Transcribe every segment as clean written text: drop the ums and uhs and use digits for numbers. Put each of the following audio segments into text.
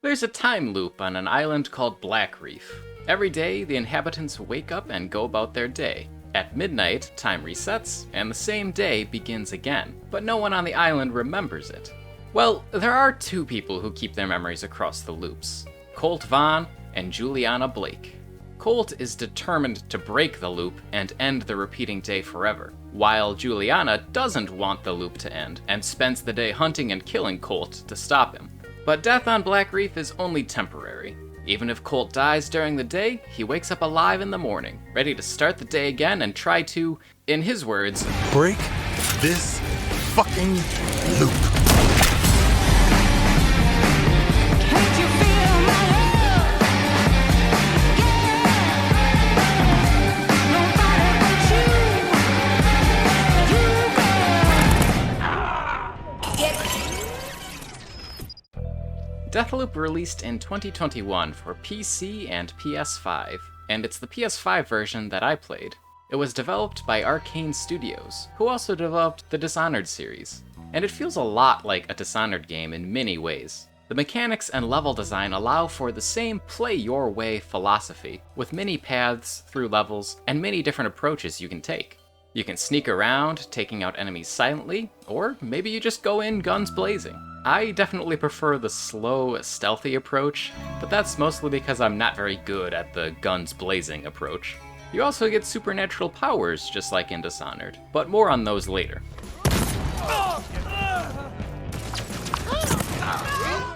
There's a time loop on an island called Blackreef. Every day, the inhabitants wake up and go about their day. At midnight, time resets, and the same day begins again, but no one on the island remembers it. Well, there are two people who keep their memories across the loops: Colt Vaughn and Juliana Blake. Colt is determined to break the loop and end the repeating day forever, while Juliana doesn't want the loop to end and spends the day hunting and killing Colt to stop him. But death on Blackreef is only temporary. Even if Colt dies during the day, he wakes up alive in the morning, ready to start the day again and try to, in his words, break this fucking loop. Can't you feel my love? Yeah. Nobody but you, girl. Deathloop released in 2021 for PC and PS5, and it's the PS5 version that I played. It was developed by Arcane Studios, who also developed the Dishonored series, and it feels a lot like a Dishonored game in many ways. The mechanics and level design allow for the same play-your-way philosophy, with many paths through levels and many different approaches you can take. You can sneak around, taking out enemies silently, or maybe you just go in guns blazing. I definitely prefer the slow, stealthy approach, but that's mostly because I'm not very good at the guns blazing approach. You also get supernatural powers, just like in Dishonored, but more on those later.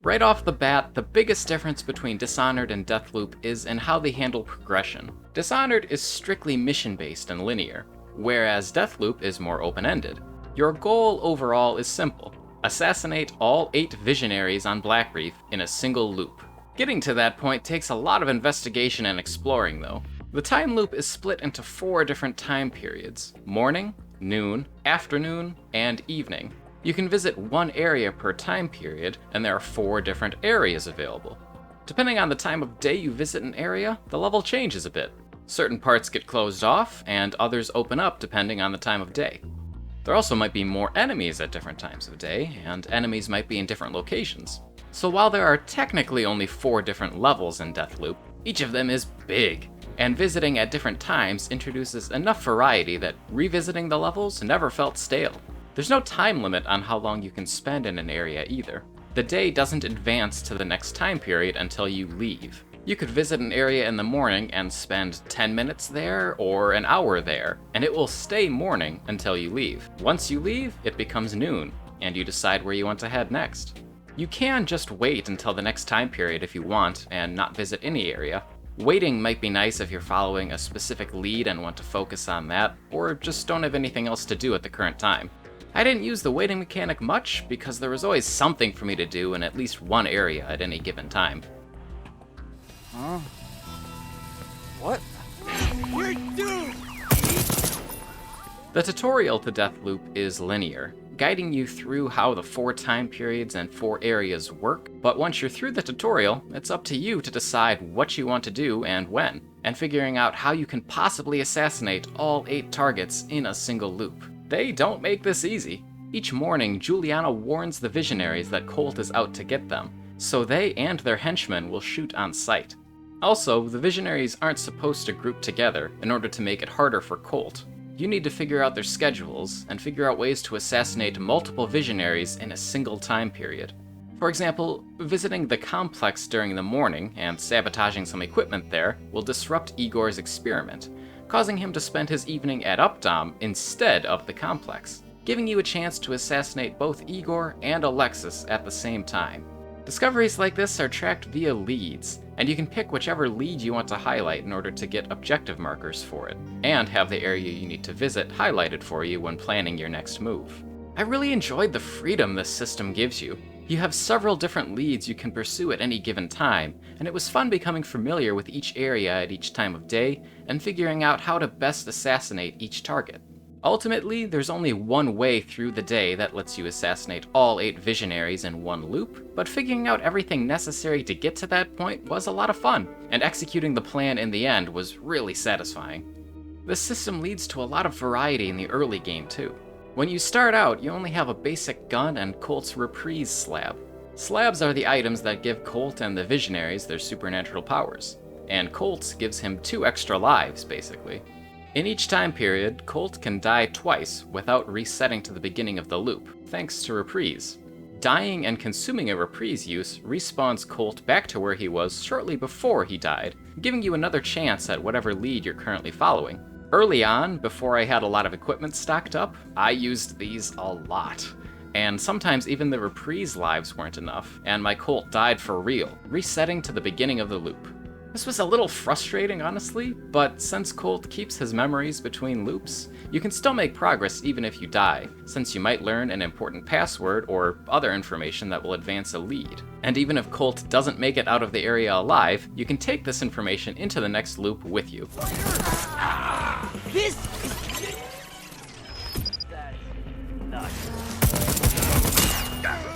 Right off the bat, the biggest difference between Dishonored and Deathloop is in how they handle progression. Dishonored is strictly mission-based and linear, whereas Deathloop is more open-ended. Your goal overall is simple: assassinate all 8 visionaries on Blackreef in a single loop. Getting to that point takes a lot of investigation and exploring though. The time loop is split into 4 different time periods: morning, noon, afternoon, and evening. You can visit one area per time period, and there are 4 different areas available. Depending on the time of day you visit an area, the level changes a bit. Certain parts get closed off, and others open up depending on the time of day. There also might be more enemies at different times of day, and enemies might be in different locations. So while there are technically only 4 different levels in Deathloop, each of them is big, and visiting at different times introduces enough variety that revisiting the levels never felt stale. There's no time limit on how long you can spend in an area either. The day doesn't advance to the next time period until you leave. You could visit an area in the morning and spend 10 minutes there or an hour there, and it will stay morning until you leave. Once you leave, it becomes noon, and you decide where you want to head next. You can just wait until the next time period if you want, and not visit any area. Waiting might be nice if you're following a specific lead and want to focus on that, or just don't have anything else to do at the current time. I didn't use the waiting mechanic much because there was always something for me to do in at least one area at any given time. Huh? What? We're doomed! The tutorial to Deathloop is linear, guiding you through how the 4 time periods and 4 areas work, but once you're through the tutorial, it's up to you to decide what you want to do and when, and figuring out how you can possibly assassinate all 8 targets in a single loop. They don't make this easy. Each morning, Juliana warns the visionaries that Colt is out to get them, so they and their henchmen will shoot on sight. Also, the visionaries aren't supposed to group together in order to make it harder for Colt. You need to figure out their schedules and figure out ways to assassinate multiple visionaries in a single time period. For example, visiting the complex during the morning and sabotaging some equipment there will disrupt Igor's experiment, causing him to spend his evening at Updaam instead of the complex, giving you a chance to assassinate both Igor and Alexis at the same time. Discoveries like this are tracked via leads, and you can pick whichever lead you want to highlight in order to get objective markers for it, and have the area you need to visit highlighted for you when planning your next move. I really enjoyed the freedom this system gives you. You have several different leads you can pursue at any given time, and it was fun becoming familiar with each area at each time of day, and figuring out how to best assassinate each target. Ultimately, there's only one way through the day that lets you assassinate all 8 visionaries in one loop, but figuring out everything necessary to get to that point was a lot of fun, and executing the plan in the end was really satisfying. This system leads to a lot of variety in the early game too. When you start out, you only have a basic gun and Colt's reprise slab. Slabs are the items that give Colt and the Visionaries their supernatural powers, and Colt gives him 2 extra lives, basically. In each time period, Colt can die twice without resetting to the beginning of the loop, thanks to Reprise. Dying and consuming a Reprise use respawns Colt back to where he was shortly before he died, giving you another chance at whatever lead you're currently following. Early on, before I had a lot of equipment stocked up, I used these a lot. And sometimes even the Reprise lives weren't enough, and my Colt died for real, resetting to the beginning of the loop. This was a little frustrating, honestly, but since Colt keeps his memories between loops, you can still make progress even if you die, since you might learn an important password or other information that will advance a lead. And even if Colt doesn't make it out of the area alive, you can take this information into the next loop with you. This is... That's nuts.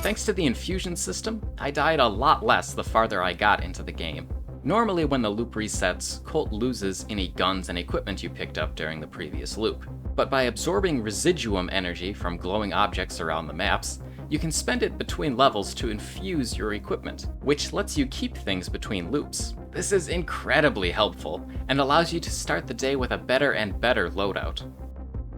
Thanks to the infusion system, I died a lot less the farther I got into the game. Normally when the loop resets, Colt loses any guns and equipment you picked up during the previous loop. But by absorbing residuum energy from glowing objects around the maps, you can spend it between levels to infuse your equipment, which lets you keep things between loops. This is incredibly helpful, and allows you to start the day with a better and better loadout.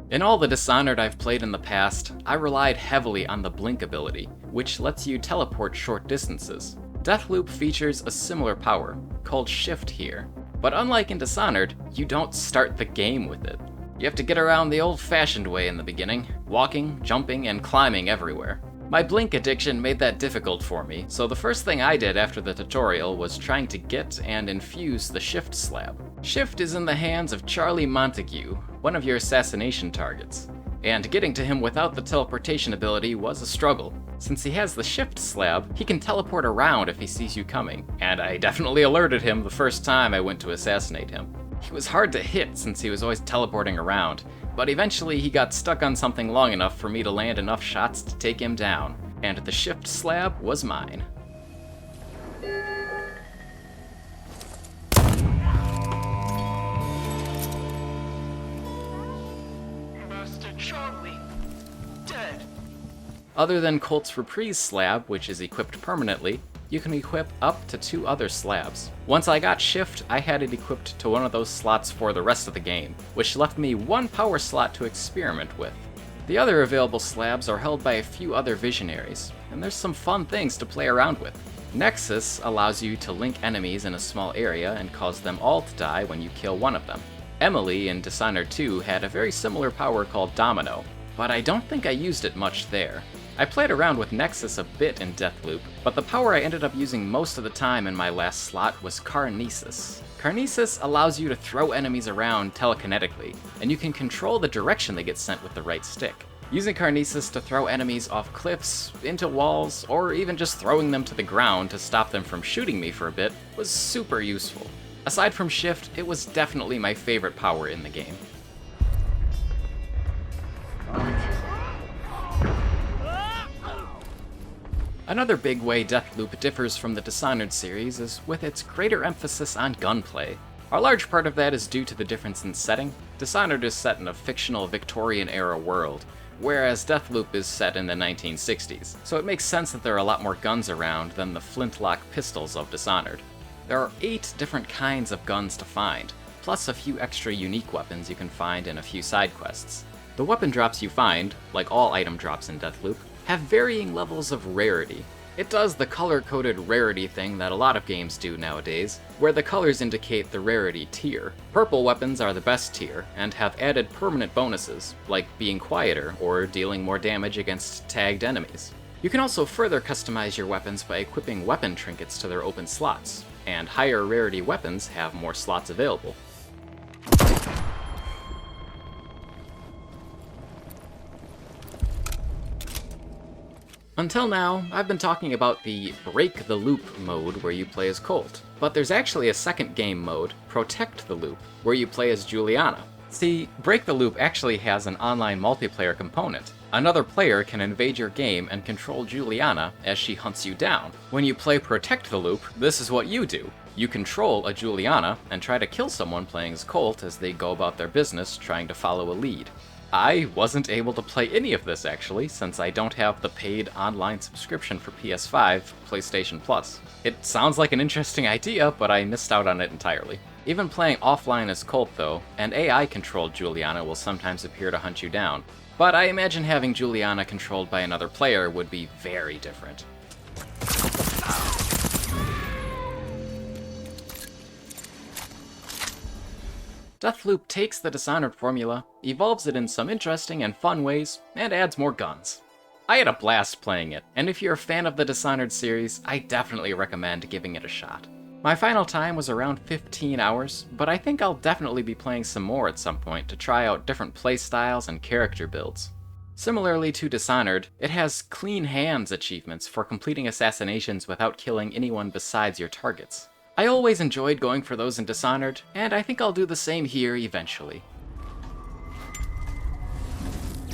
In all the Dishonored I've played in the past, I relied heavily on the Blink ability, which lets you teleport short distances. Deathloop features a similar power, called Shift here, but unlike in Dishonored, you don't start the game with it. You have to get around the old-fashioned way in the beginning, walking, jumping, and climbing everywhere. My Blink addiction made that difficult for me, so the first thing I did after the tutorial was trying to get and infuse the Shift slab. Shift is in the hands of Charlie Montague, one of your assassination targets, and getting to him without the teleportation ability was a struggle. Since he has the Shift slab, he can teleport around if he sees you coming, and I definitely alerted him the first time I went to assassinate him. He was hard to hit since he was always teleporting around, but eventually he got stuck on something long enough for me to land enough shots to take him down, and the Shift slab was mine. Master Charlie, dead. Other than Colt's Reprise slab, which is equipped permanently, you can equip up to 2 other slabs. Once I got Shift, I had it equipped to one of those slots for the rest of the game, which left me 1 power slot to experiment with. The other available slabs are held by a few other Visionaries, and there's some fun things to play around with. Nexus allows you to link enemies in a small area and cause them all to die when you kill one of them. Emily in Dishonored 2 had a very similar power called Domino, but I don't think I used it much there. I played around with Nexus a bit in Deathloop, but the power I ended up using most of the time in my last slot was Carnesis. Carnesis allows you to throw enemies around telekinetically, and you can control the direction they get sent with the right stick. Using Carnesis to throw enemies off cliffs, into walls, or even just throwing them to the ground to stop them from shooting me for a bit was super useful. Aside from Shift, it was definitely my favorite power in the game. Another big way Deathloop differs from the Dishonored series is with its greater emphasis on gunplay. A large part of that is due to the difference in setting. Dishonored is set in a fictional Victorian-era world, whereas Deathloop is set in the 1960s, so it makes sense that there are a lot more guns around than the flintlock pistols of Dishonored. There are 8 different kinds of guns to find, plus a few extra unique weapons you can find in a few side quests. The weapon drops you find, like all item drops in Deathloop, have varying levels of rarity. It does the color-coded rarity thing that a lot of games do nowadays, where the colors indicate the rarity tier. Purple weapons are the best tier, and have added permanent bonuses, like being quieter or dealing more damage against tagged enemies. You can also further customize your weapons by equipping weapon trinkets to their open slots, and higher rarity weapons have more slots available. Until now, I've been talking about the Break the Loop mode where you play as Colt, but there's actually a second game mode, Protect the Loop, where you play as Juliana. See, Break the Loop actually has an online multiplayer component. Another player can invade your game and control Juliana as she hunts you down. When you play Protect the Loop, this is what you do. You control a Juliana and try to kill someone playing as Colt as they go about their business trying to follow a lead. I wasn't able to play any of this actually, since I don't have the paid online subscription for PS5, PlayStation Plus. It sounds like an interesting idea, but I missed out on it entirely. Even playing offline as Colt though, an AI-controlled Juliana will sometimes appear to hunt you down, but I imagine having Juliana controlled by another player would be very different. Deathloop takes the Dishonored formula, evolves it in some interesting and fun ways, and adds more guns. I had a blast playing it, and if you're a fan of the Dishonored series, I definitely recommend giving it a shot. My final time was around 15 hours, but I think I'll definitely be playing some more at some point to try out different playstyles and character builds. Similarly to Dishonored, it has clean hands achievements for completing assassinations without killing anyone besides your targets. I always enjoyed going for those in Dishonored, and I think I'll do the same here eventually.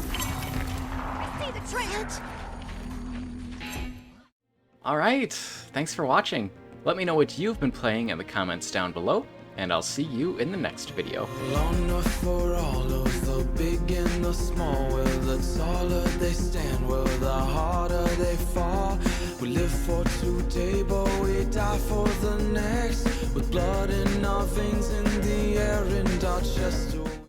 See the trench? Alright, thanks for watching. Let me know what you've been playing in the comments down below, and I'll see you in the next video. Long enough for all of the big and the small. Well, the taller they stand, well, the harder they fall. We live for today, but we die for the next. With blood in our veins, in the air, and our chest.